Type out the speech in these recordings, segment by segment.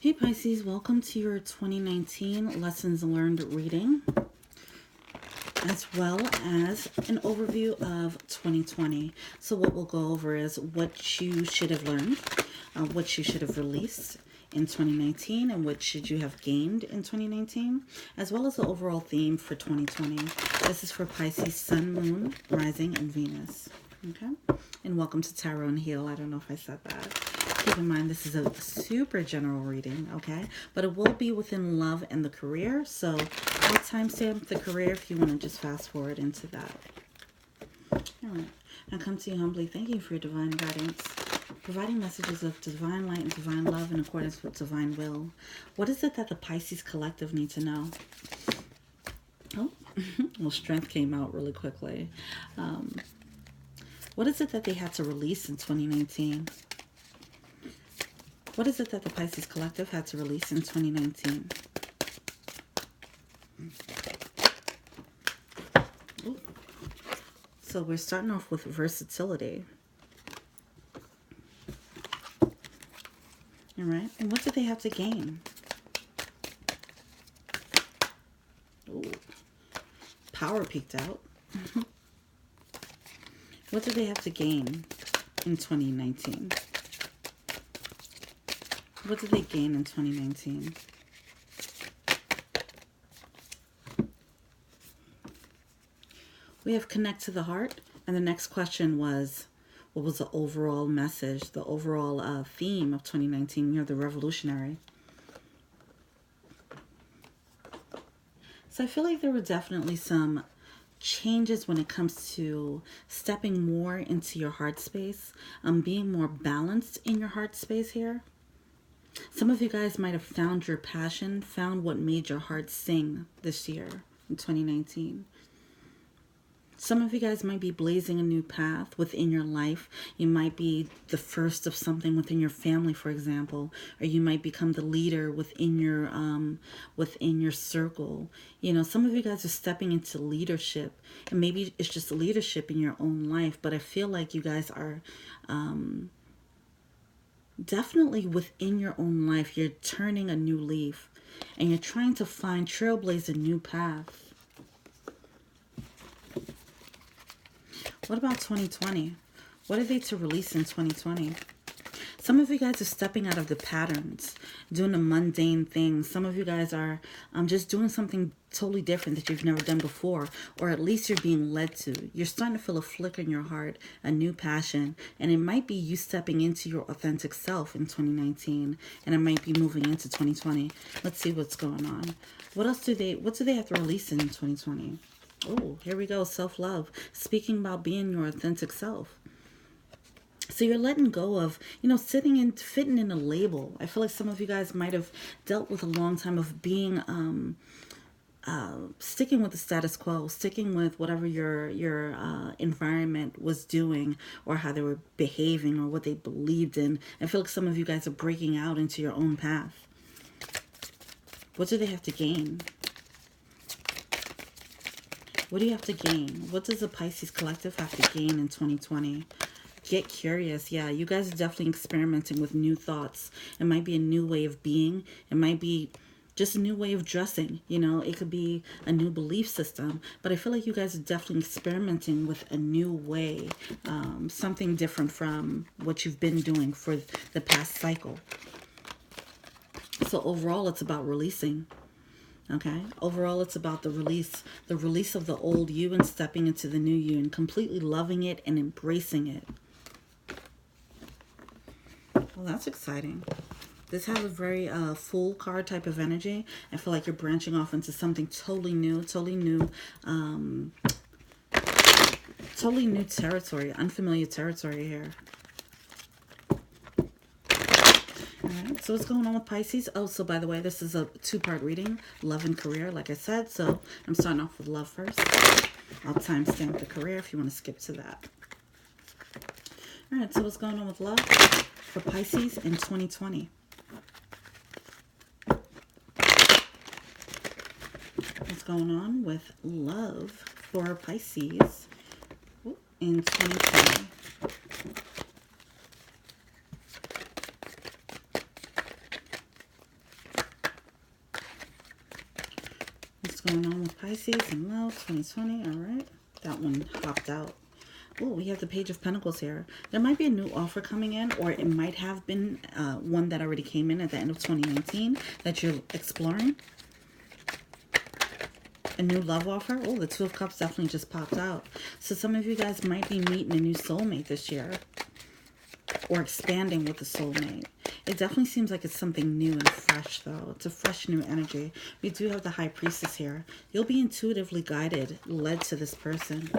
Hey Pisces, welcome to your 2019 Lessons Learned reading, as well as an overview of 2020. So what we'll go over is what you should have learned, what you should have released in 2019, and what should you have gained in 2019, as well as the overall theme for 2020. This is for Pisces, Sun, Moon, Rising, and Venus. Okay? And welcome to Tarot and Heal. I don't know if I said that. Keep in mind, this is a super general reading, okay? But it will be within love and the career. So I'll timestamp the career if you want to just fast forward into that. All right. I come to you humbly. Thank you for your divine guidance. Providing messages of divine light and divine love in accordance with divine will. What is it that the Pisces collective need to know? Oh, well, strength came out really quickly. What is it that they had to release in 2019? What is it that the Pisces collective had to release in 2019? Ooh. So we're starting off with versatility. All right. And what did they have to gain? Ooh. Power peeked out. What did they have to gain in 2019? What did they gain in 2019? We have connect to the heart. And the next question was, what was the overall message, the overall theme of 2019? We have the revolutionary. So I feel like there were definitely some changes when it comes to stepping more into your heart space, being more balanced in your heart space here. Some of you guys might have found your passion, found what made your heart sing this year in 2019. Some of you guys might be blazing a new path within your life. You might be the first of something within your family, for example, or you might become the leader within your circle. You know, some of you guys are stepping into leadership, and maybe it's just leadership in your own life, but I feel like you guys are definitely within your own life. You're turning a new leaf, and you're trying to trailblaze a new path. What about 2020? What are they to release in 2020? Some of you guys are stepping out of the patterns, doing the mundane things. Some of you guys are just doing something totally different that you've never done before, or at least you're being led to. You're starting to feel a flicker in your heart, a new passion, and it might be you stepping into your authentic self in 2019, and it might be moving into 2020. Let's see what's going on. What do they have to release in 2020? Oh, here we go. Self-love. Speaking about being your authentic self. So you're letting go of, fitting in a label. I feel like some of you guys might have dealt with a long time of being, sticking with the status quo, sticking with whatever your environment was doing, or how they were behaving, or what they believed in. I feel like some of you guys are breaking out into your own path. What do they have to gain? What do you have to gain? What does the Pisces collective have to gain in 2020? Get curious. Yeah, you guys are definitely experimenting with new thoughts. It might be a new way of being. It might be just a new way of dressing. It could be a new belief system. But I feel like you guys are definitely experimenting with a new way. Something different from what you've been doing for the past cycle. So overall, it's about releasing. Okay, overall it's about the release of the old you and stepping into the new you and completely loving it and embracing it. Well, that's exciting. This has a very full card type of energy. I feel like you're branching off into something totally new territory, unfamiliar territory here. Alright, so what's going on with Pisces? Oh, so by the way, this is a two-part reading, love and career, like I said. So I'm starting off with love first. I'll timestamp the career if you want to skip to that. Alright, so what's going on with love for Pisces in 2020? What's going on with love for Pisces in 2020? going on with Pisces and love 2020? All right. That one hopped out. Oh, we have the Page of Pentacles here. There might be a new offer coming in, or it might have been one that already came in at the end of 2019 that you're exploring. A new love offer. Oh, the Two of Cups definitely just popped out. So some of you guys might be meeting a new soulmate this year, or expanding with a soulmate. It definitely seems like it's something new and fresh, though. It's a fresh new energy. We do have the High Priestess here. You'll be intuitively guided, led to this person.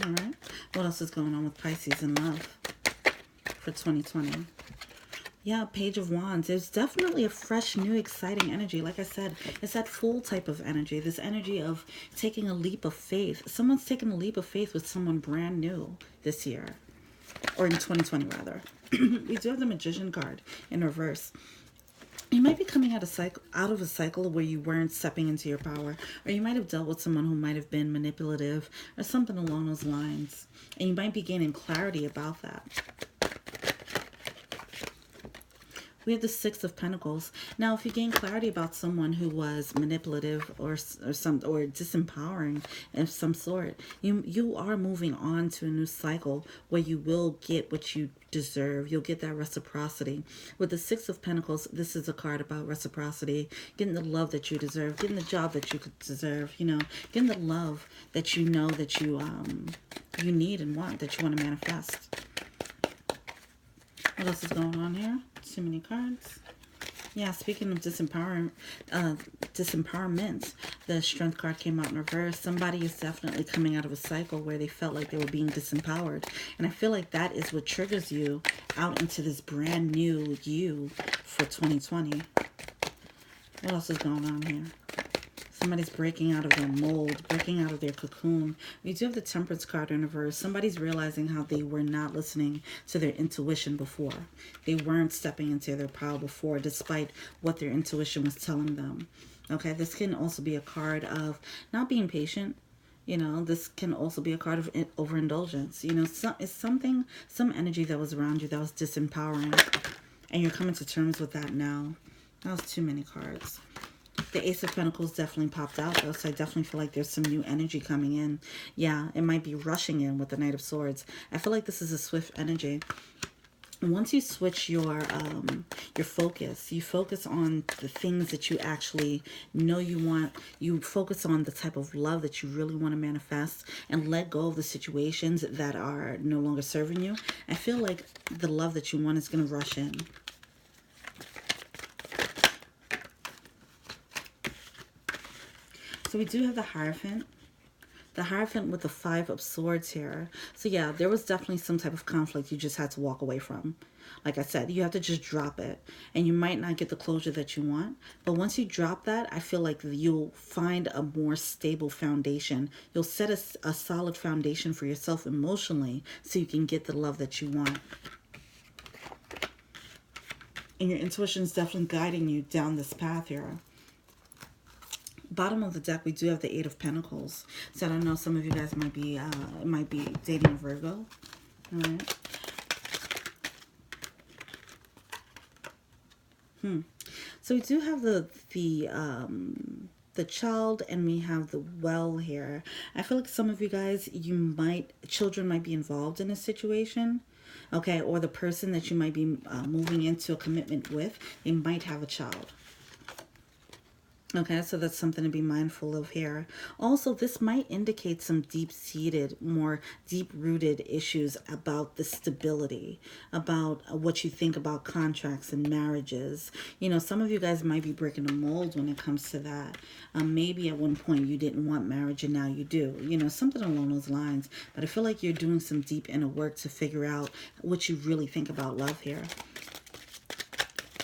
All right. What else is going on with Pisces in love for 2020? Yeah, Page of Wands. There's definitely a fresh, new, exciting energy. Like I said, it's that full type of energy. This energy of taking a leap of faith. Someone's taking a leap of faith with someone brand new this year. Or in 2020, rather. We do have the Magician card in reverse. You might be coming out of a cycle where you weren't stepping into your power, or you might have dealt with someone who might have been manipulative or something along those lines, and you might be gaining clarity about that. We have the Six of Pentacles. Now, if you gain clarity about someone who was manipulative or disempowering of some sort, you are moving on to a new cycle where you will get what you deserve. You'll get that reciprocity. With the Six of Pentacles, this is a card about reciprocity, getting the love that you deserve, getting the job that you could deserve, you know, getting the love that you know that you need and want, that you want to manifest. What else is going on here? Too many cards. Yeah, speaking of disempowerment, the Strength card came out in reverse. Somebody is definitely coming out of a cycle where they felt like they were being disempowered. And I feel like that is what triggers you out into this brand new you for 2020. What else is going on here? Somebody's breaking out of their mold, breaking out of their cocoon. We do have the Temperance card in reverse. Somebody's realizing how they were not listening to their intuition before. They weren't stepping into their power before, despite what their intuition was telling them. Okay, this can also be a card of not being patient. You know, this can also be a card of overindulgence. You know, some energy that was around you that was disempowering. And you're coming to terms with that now. That was too many cards. The Ace of Pentacles definitely popped out, though, so I definitely feel like there's some new energy coming in. Yeah, it might be rushing in with the Knight of Swords. I feel like this is a swift energy. Once you switch your focus, you focus on the things that you actually know you want. You focus on the type of love that you really want to manifest and let go of the situations that are no longer serving you. I feel like the love that you want is going to rush in. So we do have the Hierophant. The Hierophant with the Five of Swords here. So yeah, there was definitely some type of conflict you just had to walk away from. Like I said, you have to just drop it. And you might not get the closure that you want. But once you drop that, I feel like you'll find a more stable foundation. You'll set a solid foundation for yourself emotionally so you can get the love that you want. And your intuition is definitely guiding you down this path here. Bottom of the deck, we do have the Eight of Pentacles. So I don't know, some of you guys might be dating a Virgo. All right. So we do have the Child, and we have the Well here. I feel like some of you guys, children might be involved in a situation. Okay, or the person that you might be moving into a commitment with, they might have a child. Okay, so that's something to be mindful of here. Also, this might indicate some deep-seated, more deep-rooted issues about the stability, about what you think about contracts and marriages. You know, some of you guys might be breaking a mold when it comes to that. Maybe at one point you didn't want marriage and now you do. You know, something along those lines. But I feel like you're doing some deep inner work to figure out what you really think about love here.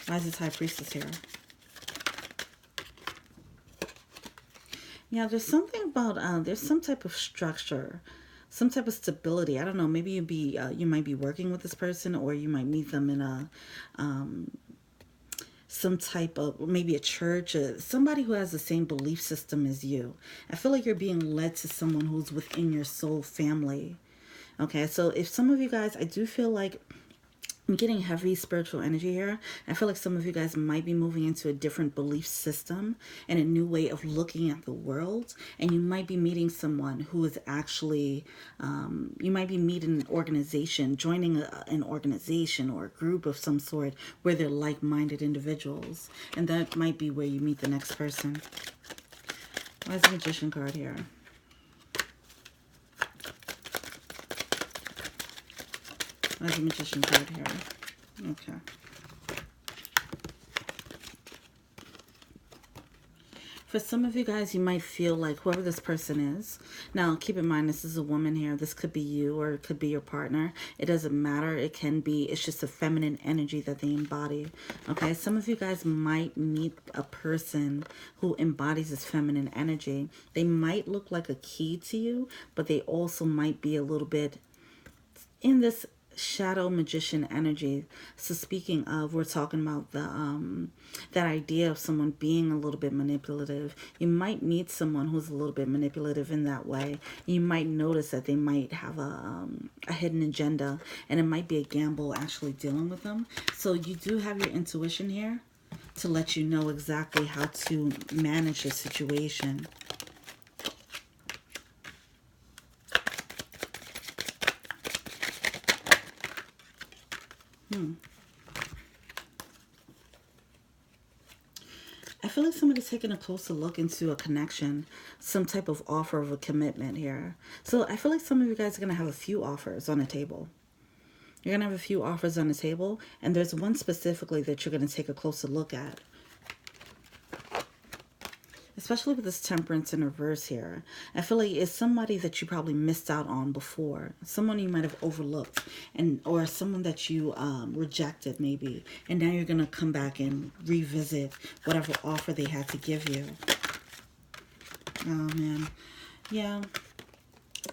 Why is this High Priestess here? Yeah, there's something about, there's some type of structure, some type of stability. I don't know, maybe you might be working with this person, or you might meet them in a, some type of, maybe a church, somebody who has the same belief system as you. I feel like you're being led to someone who's within your soul family. Okay, so if some of you guys, I do feel like I'm getting heavy spiritual energy here. I feel like some of you guys might be moving into a different belief system and a new way of looking at the world. And you might be meeting someone who is actually, you might be meeting an organization, joining an organization or a group of some sort where they're like-minded individuals. And that might be where you meet the next person. Why is the Magician card here? Why is the Magician card here? Okay. For some of you guys, you might feel like whoever this person is. Now, keep in mind, this is a woman here. This could be you or it could be your partner. It doesn't matter. It can be, it's just a feminine energy that they embody. Okay, some of you guys might meet a person who embodies this feminine energy. They might look like a key to you, but they also might be a little bit in this shadow magician energy. So speaking of, we're talking about the that idea of someone being a little bit manipulative. You might meet someone who's a little bit manipulative in that way. You might notice that they might have a hidden agenda, and it might be a gamble actually dealing with them. So you do have your intuition here to let you know exactly how to manage the situation. I feel like somebody's taking a closer look into a connection, some type of offer of a commitment here. So I feel like some of you guys are going to have a few offers on the table. You're going to have a few offers on the table, and there's one specifically that you're going to take a closer look at. Especially with this Temperance in reverse here. I feel like it's somebody that you probably missed out on before. Someone you might have overlooked. Or someone that you rejected maybe. And now you're going to come back and revisit whatever offer they had to give you. Oh, man. Yeah.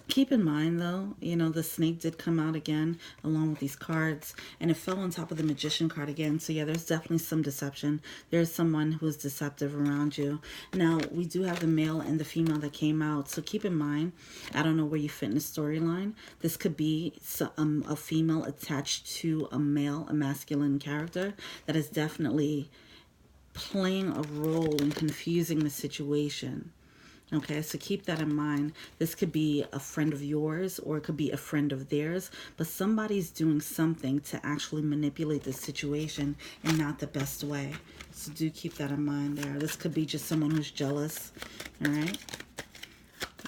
Keep in mind, though, you know, the snake did come out again along with these cards, and it fell on top of the Magician card again. So, yeah, there's definitely some deception. There's someone who's deceptive around you. Now, we do have the male and the female that came out. So keep in mind, I don't know where you fit in the storyline. This could be a female attached to a male, a masculine character that is definitely playing a role in confusing the situation. Okay, so keep that in mind. This could be a friend of yours or it could be a friend of theirs, but somebody's doing something to actually manipulate the situation in not the best way. So do keep that in mind there. This could be just someone who's jealous. All right.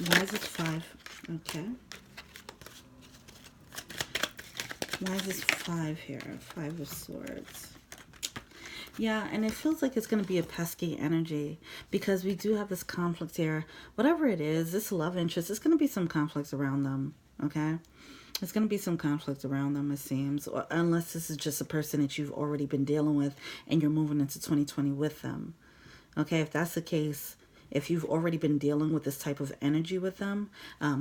Why is it 5? Okay. Why is this 5 here? 5 of Swords. Yeah, and it feels like it's going to be a pesky energy because we do have this conflict here. Whatever it is, this love interest, it's going to be some conflicts around them, okay? There's going to be some conflict around them, it seems, or unless this is just a person that you've already been dealing with and you're moving into 2020 with them, okay? If that's the case, if you've already been dealing with this type of energy with them,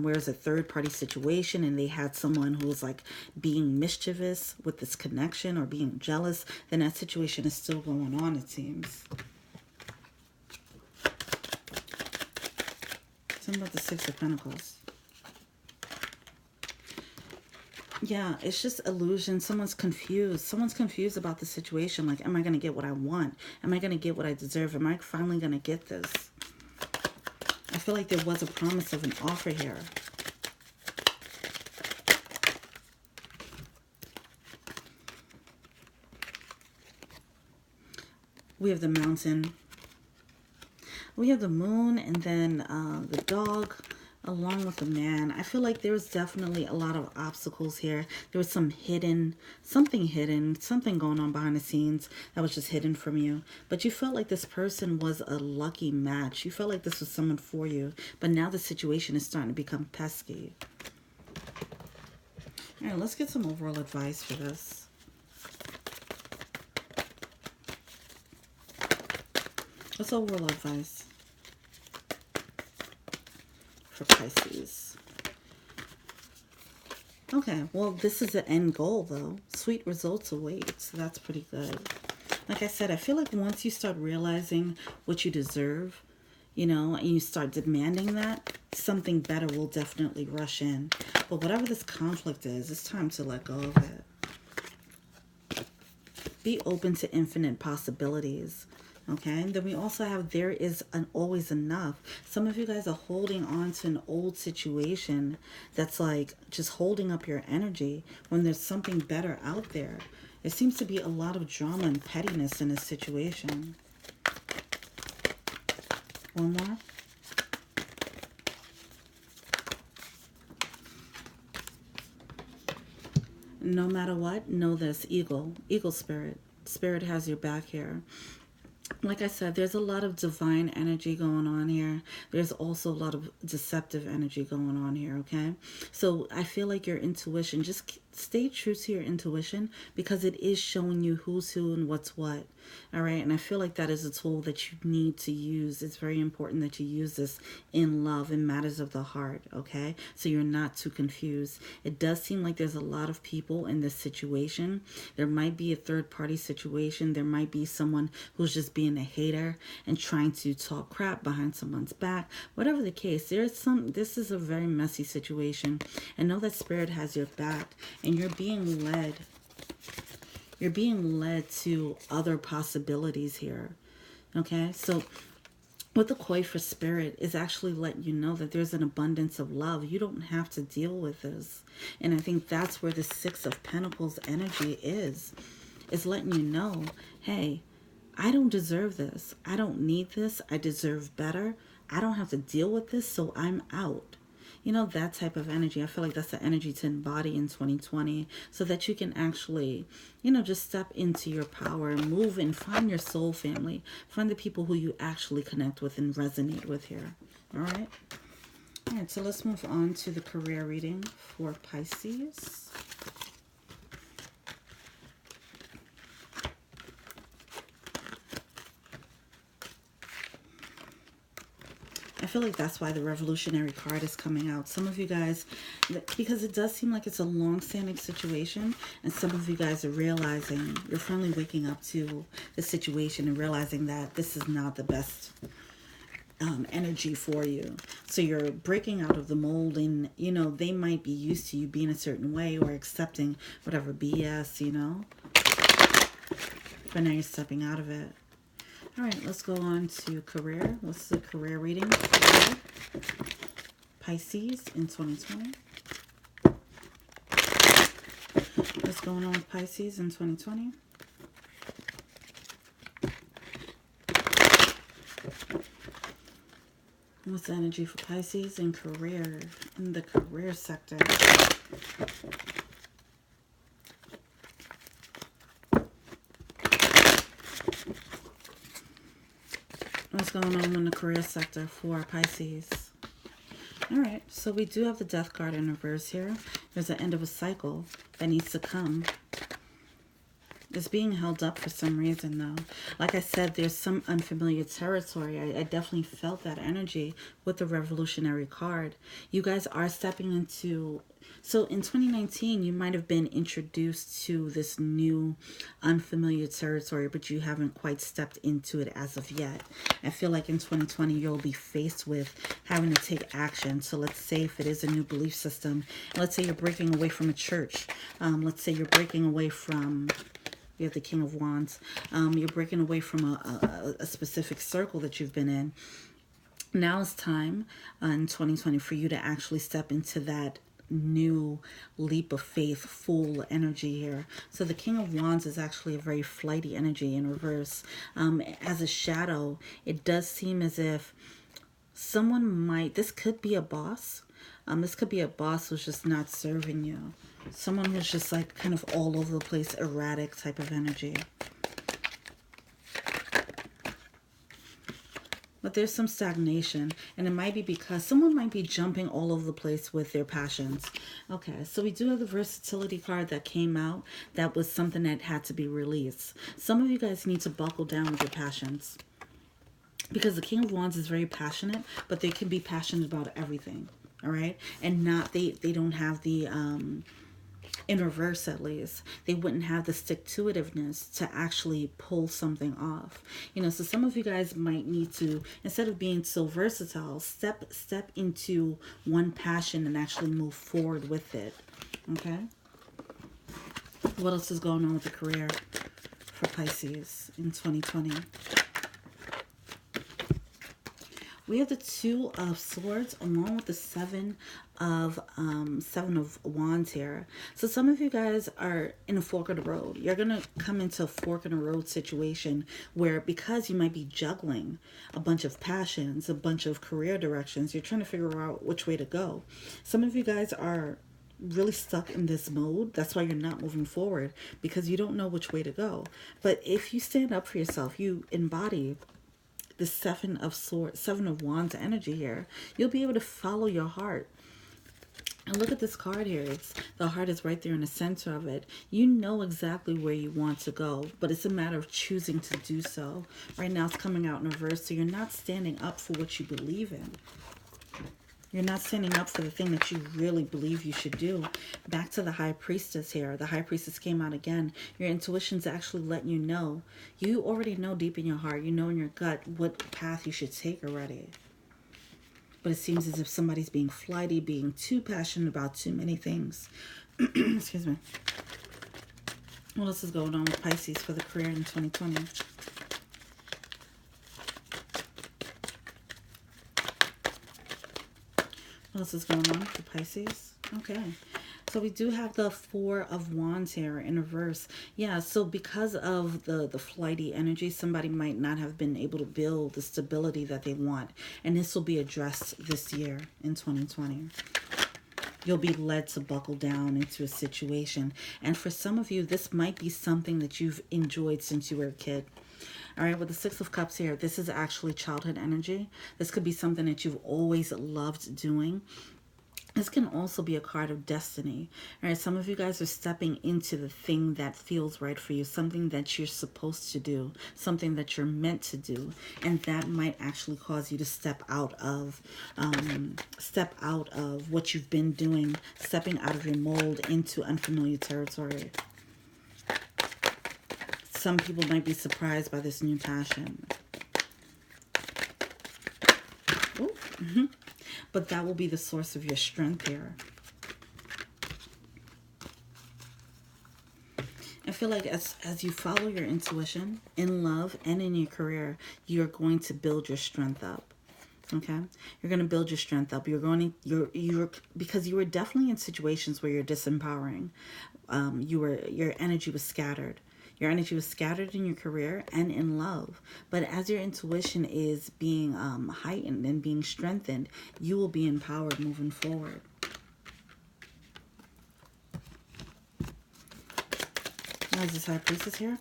where it's a third-party situation and they had someone who was like being mischievous with this connection or being jealous, then that situation is still going on, it seems. Something about the 6 of Pentacles. Yeah, it's just illusion. Someone's confused. Someone's confused about the situation. Like, am I going to get what I want? Am I going to get what I deserve? Am I finally going to get this? I feel like there was a promise of an offer here. We have the mountain. We have the moon and then the dog along with the man. I feel like there's definitely a lot of obstacles here. There was some something going on behind the scenes that was just hidden from you. But you felt like this person was a lucky match. You felt like this was someone for you. But now the situation is starting to become pesky. All right, let's get some overall advice for this. What's overall advice for Pisces? Okay, well, this is the end goal, though. Sweet results await, so that's pretty good. Like I said, I feel like once you start realizing what you deserve, you know, and you start demanding that, something better will definitely rush in. But whatever this conflict is, it's time to let go of it. be open to infinite possibilities. Okay, and then we also have there is always enough. Some of you guys are holding on to an old situation that's like just holding up your energy when there's something better out there. There seems to be a lot of drama and pettiness in this situation. One more. No matter what, know this, eagle spirit. Spirit has your back here. Like I said, there's a lot of divine energy going on here. There's also a lot of deceptive energy going on here, okay? So I feel like your intuition, just stay true to your intuition because it is showing you who's who and what's what, all right? And I feel like that is a tool that you need to use. It's very important that you use this in love, in matters of the heart, okay? So you're not too confused. It does seem like there's a lot of people in this situation. There might be a third-party situation. There might be someone who's just being a hater and trying to talk crap behind someone's back. Whatever the case, this is a very messy situation. And know that Spirit has your back. And you're being led. You're being led to other possibilities here. Okay? So what the koi for Spirit is actually letting you know that there's an abundance of love. You don't have to deal with this. And I think that's where the Six of Pentacles energy is letting you know, hey, I don't deserve this. I don't need this. I deserve better. I don't have to deal with this, so I'm out. You know, that type of energy. I feel like that's the energy to embody in 2020 so that you can actually, you know, just step into your power and move and find your soul family. Find the people who you actually connect with and resonate with here. All right? All right, so let's move on to the career reading for Pisces. I feel like that's why the revolutionary card is coming out. Some of you guys, because it does seem like it's a long-standing situation, and some of you guys are realizing, you're finally waking up to the situation and realizing that this is not the best energy for you. So you're breaking out of the mold, and, you know, they might be used to you being a certain way or accepting whatever BS, you know. But now you're stepping out of it. All right, let's go on to career. What's the career reading for Pisces in 2020? What's going on with Pisces in 2020? What's the energy for Pisces in career, in the career sector? What's going on in the career sector for Pisces? All right, so we do have the Death card in reverse here. There's the end of a cycle that needs to come. It's being held up for some reason, though. Like I said, there's some unfamiliar territory. I definitely felt that energy with the revolutionary card. You guys are stepping into... So in 2019, you might have been introduced to this new unfamiliar territory, but you haven't quite stepped into it as of yet. I feel like in 2020, you'll be faced with having to take action. So let's say if it is a new belief system, let's say you're breaking away from a church. Let's say you're breaking away from... You have the King of Wands. You're breaking away from a specific circle that you've been in. Now it's time in 2020 for you to actually step into that new leap of faith, full energy here. So the King of Wands is actually a very flighty energy in reverse. As a shadow, it does seem as if someone might, this could be a boss. This could be a boss who's just not serving you. Someone who's just like kind of all over the place, erratic type of energy. But there's some stagnation, and it might be because someone might be jumping all over the place with their passions. Okay, so we do have the versatility card that came out. That was something that had to be released. Some of you guys need to buckle down with your passions, because the King of Wands is very passionate, but they can be passionate about everything. All right, and not they don't have the in reverse, at least they wouldn't have the stick-to-itiveness to actually pull something off. You know, so some of you guys might need to, instead of being so versatile, step into one passion and actually move forward with it. Okay, what else is going on with the career for Pisces in 2020. We have the Two of Swords along with the Seven of Wands here. So some of you guys are in a fork of the road. You're going to come into a fork in the road situation where, because you might be juggling a bunch of passions, a bunch of career directions, you're trying to figure out which way to go. Some of you guys are really stuck in this mode. That's why you're not moving forward, because you don't know which way to go. But if you stand up for yourself, you embody the Seven of Wands energy here, you'll be able to follow your heart. And look at this card here. The heart is right there in the center of it. You know exactly where you want to go, but it's a matter of choosing to do so. Right now it's coming out in reverse, so you're not standing up for what you believe in. You're not standing up for the thing that you really believe you should do. Back to the High Priestess here. The High Priestess came out again. Your intuition's actually letting you know. You already know deep in your heart, you know in your gut what path you should take already. But it seems as if somebody's being flighty, being too passionate about too many things. Excuse me. What else is going on with Pisces for the career in 2020? What else is going on for Pisces? Okay. So we do have the Four of Wands here in reverse. Yeah, so because of the flighty energy, somebody might not have been able to build the stability that they want. And this will be addressed this year in 2020. You'll be led to buckle down into a situation. And for some of you, this might be something that you've enjoyed since you were a kid. All right, with the Six of Cups here, this is actually childhood energy. This could be something that you've always loved doing. This can also be a card of destiny. All right, some of you guys are stepping into the thing that feels right for you, something that you're supposed to do, something that you're meant to do, and that might actually cause you to step out of what you've been doing, stepping out of your mold into unfamiliar territory. Some people might be surprised by this new passion. Ooh, But that will be the source of your strength here. I feel like as you follow your intuition in love and in your career, you're going to build your strength up. Okay, you're going to build your strength up. Because you were definitely in situations where you're disempowering. Your energy was scattered. Your energy was scattered in your career and in love. But as your intuition is being heightened and being strengthened, you will be empowered moving forward. Why is this High Priestess here?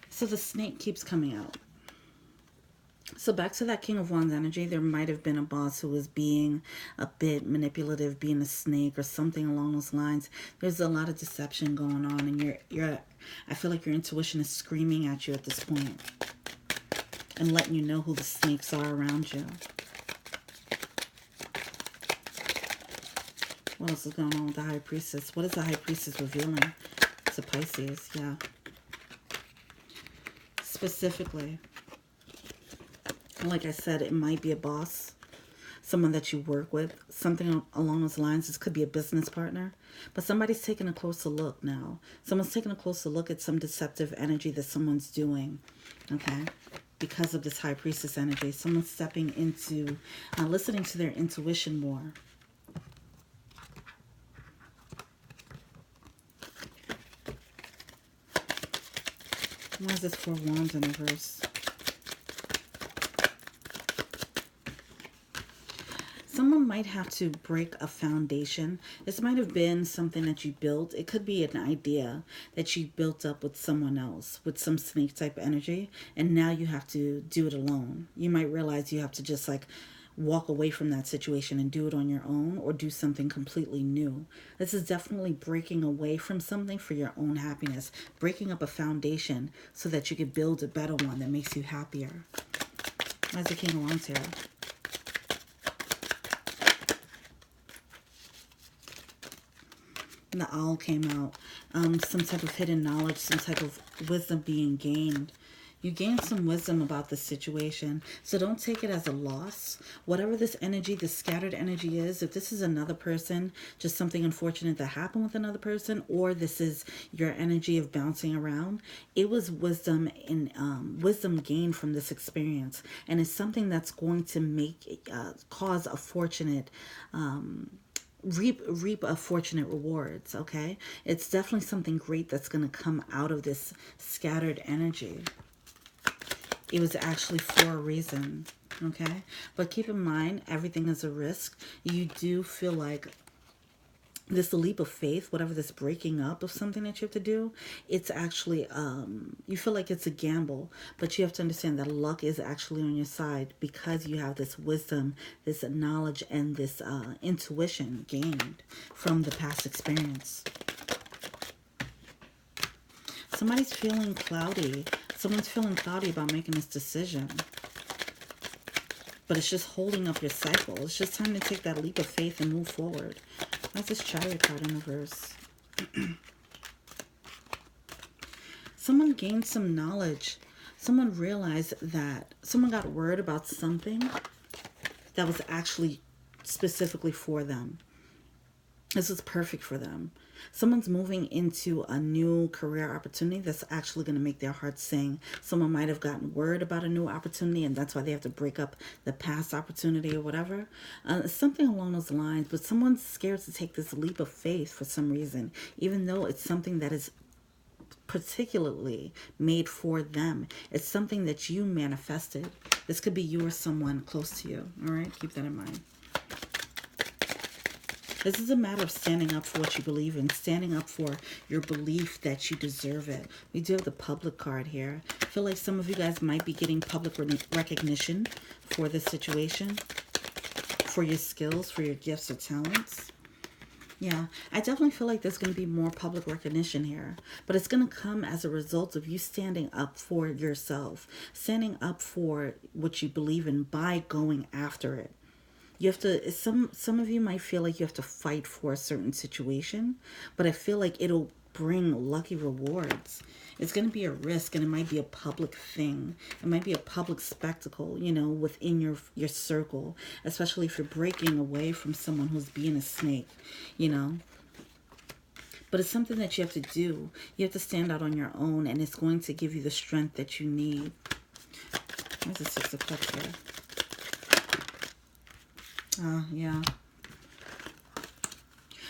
So the snake keeps coming out. So back to that King of Wands energy, there might have been a boss who was being a bit manipulative, being a snake or something along those lines. There's a lot of deception going on, and I feel like your intuition is screaming at you at this point and letting you know who the snakes are around you. What else is going on with the High Priestess? What is the High Priestess revealing to Pisces? Yeah. Specifically, like I said, it might be a boss, someone that you work with, something along those lines. This could be a business partner, but somebody's taking a closer look now. Someone's taking a closer look at some deceptive energy that someone's doing, okay? Because of this High Priestess energy, someone's stepping into, listening to their intuition more. Why is this Four of Wands in reverse? Someone might have to break a foundation. This might have been something that you built. It could be an idea that you built up with someone else, with some snake type energy, and now you have to do it alone. You might realize you have to just like walk away from that situation and do it on your own, or do something completely new. This is definitely breaking away from something for your own happiness, breaking up a foundation so that you can build a better one that makes you happier. Why is the King of Wands here? And the Owl came out. Some type of hidden knowledge, some type of wisdom being gained. You gain some wisdom about this situation. So don't take it as a loss. Whatever this energy, this scattered energy is, if this is another person, just something unfortunate that happened with another person, or this is your energy of bouncing around, it was wisdom and wisdom gained from this experience. And it's something that's going to make, cause a fortunate, reap a fortunate rewards. Okay, it's definitely something great that's going to come out of this scattered energy. It was actually for a reason. Okay, but keep in mind, everything is a risk. You do feel like this leap of faith, whatever this breaking up of something that you have to do, it's actually, you feel like it's a gamble, but you have to understand that luck is actually on your side because you have this wisdom, this knowledge, and this intuition gained from the past experience. Somebody's feeling cloudy. Someone's feeling cloudy about making this decision. But it's just holding up your cycle. It's just time to take that leap of faith and move forward. Why's this Chariot card in reverse? Someone gained some knowledge. Someone realized that someone got word about something that was actually specifically for them. This is perfect for them. Someone's moving into a new career opportunity that's actually going to make their heart sing. Someone might have gotten word about a new opportunity, and that's why they have to break up the past opportunity or whatever. Something along those lines, but someone's scared to take this leap of faith for some reason, even though it's something that is particularly made for them. It's something that you manifested. This could be you or someone close to you. All right, keep that in mind. This is a matter of standing up for what you believe in, standing up for your belief that you deserve it. We do have the public card here. I feel like some of you guys might be getting public recognition for this situation, for your skills, for your gifts or talents. Yeah, I definitely feel like there's going to be more public recognition here, but it's going to come as a result of you standing up for yourself, standing up for what you believe in by going after it. You have to, some of you might feel like you have to fight for a certain situation, but I feel like it'll bring lucky rewards. It's going to be a risk, and it might be a public thing. It might be a public spectacle, you know, within your circle, especially if you're breaking away from someone who's being a snake, you know. But it's something that you have to do. You have to stand out on your own, and it's going to give you the strength that you need. Where's the Six of Cups here? Yeah.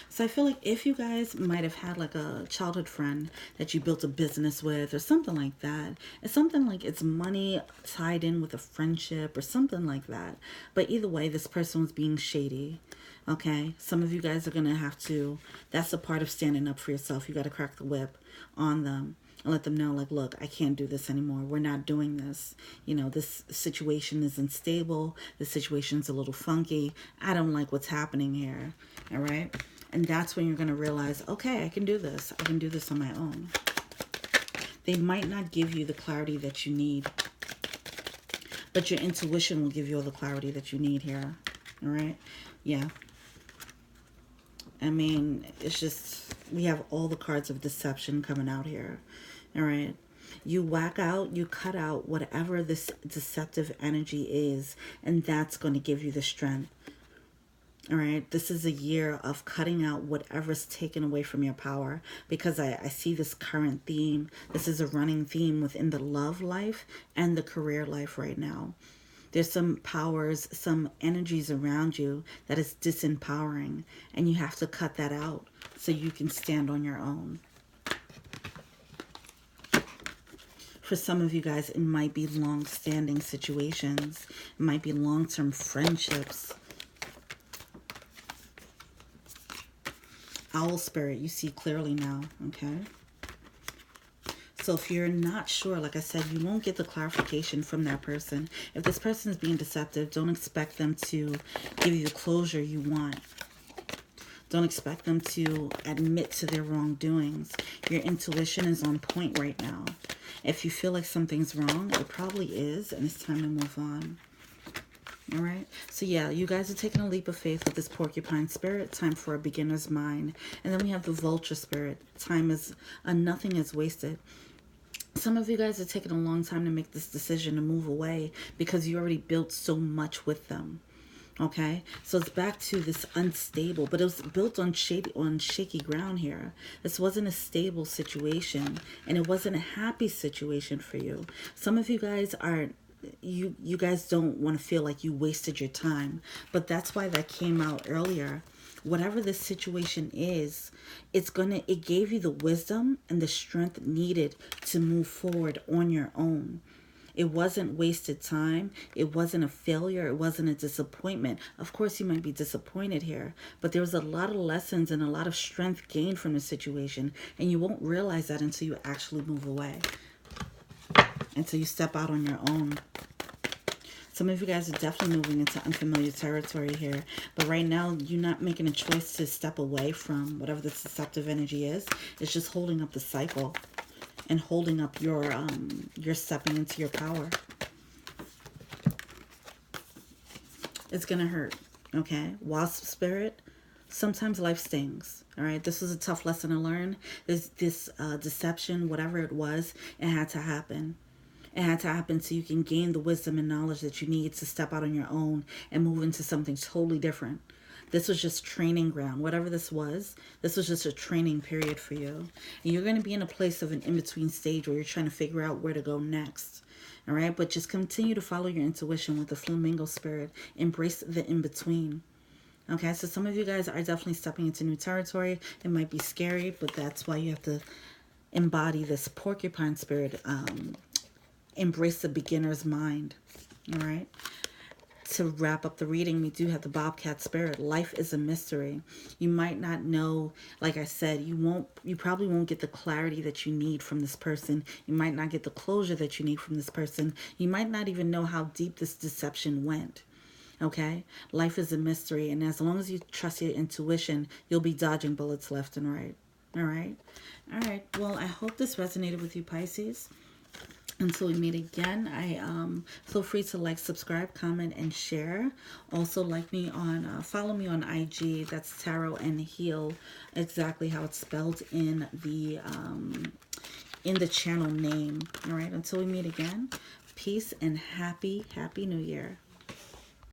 So I feel like if you guys might have had like a childhood friend that you built a business with or something like that, it's something like it's money tied in with a friendship or something like that. But either way, this person was being shady. Okay, some of you guys are going to have to, that's a part of standing up for yourself. You got to crack the whip on them and let them know, like, look, I can't do this anymore. We're not doing this. You know, this situation is unstable. The situation's a little funky. I don't like what's happening here. All right? And that's when you're going to realize, okay, I can do this. I can do this on my own. They might not give you the clarity that you need, but your intuition will give you all the clarity that you need here. All right? Yeah. I mean, it's just, we have all the cards of deception coming out here. All right. You whack out, you cut out whatever this deceptive energy is, and that's going to give you the strength. All right. This is a year of cutting out whatever's taken away from your power, because I see this current theme. This is a running theme within the love life and the career life right now. There's some powers, some energies around you that is disempowering, and you have to cut that out so you can stand on your own. For some of you guys, it might be long-standing situations. It might be long-term friendships. Owl spirit, you see clearly now, okay? So if you're not sure, like I said, you won't get the clarification from that person. If this person is being deceptive, don't expect them to give you the closure you want. Don't expect them to admit to their wrongdoings. Your intuition is on point right now. If you feel like something's wrong, it probably is, and it's time to move on. All right? So yeah, you guys are taking a leap of faith with this porcupine spirit. Time for a beginner's mind. And then we have the vulture spirit. Time is, nothing is wasted. Some of you guys are taking a long time to make this decision to move away because you already built so much with them. Okay, so it's back to this unstable, but it was built on shaky ground here. This wasn't a stable situation, and it wasn't a happy situation for you. Some of you guys are, you guys don't want to feel like you wasted your time, but that's why that came out earlier. Whatever this situation is, it gave you the wisdom and the strength needed to move forward on your own. It wasn't wasted time. It wasn't a failure. It wasn't a disappointment. Of course, you might be disappointed here, but there was a lot of lessons and a lot of strength gained from the situation, and you won't realize that until you actually move away, until you step out on your own. Some of you guys are definitely moving into unfamiliar territory here, but right now you're not making a choice to step away from whatever this deceptive energy is. It's just holding up the cycle and holding up your stepping into your power. It's gonna hurt, okay? Wasp spirit, sometimes life stings, all right? This was a tough lesson to learn. This deception, whatever it was, it had to happen. It had to happen so you can gain the wisdom and knowledge that you need to step out on your own and move into something totally different. This was just training ground. Whatever this was just a training period for you. And you're going to be in a place of an in-between stage where you're trying to figure out where to go next. All right? But just continue to follow your intuition with the flamingo spirit. Embrace the in-between. Okay? So some of you guys are definitely stepping into new territory. It might be scary, but that's why you have to embody this porcupine spirit. Embrace the beginner's mind. All right? To wrap up the reading, we do have the bobcat spirit. Life is a mystery. You might not know, like I said, you probably won't get the clarity that you need from this person. You might not get the closure that you need from this person. You might not even know how deep this deception went. Okay? Life is a mystery, and as long as you trust your intuition, you'll be dodging bullets left and right. All right? All right. Well, I hope this resonated with you, Pisces. Until we meet again, feel free to like, subscribe, comment, and share. Also, follow me on IG. That's Tarot and Heal, exactly how it's spelled in the channel name. All right. Until we meet again, peace and happy New Year.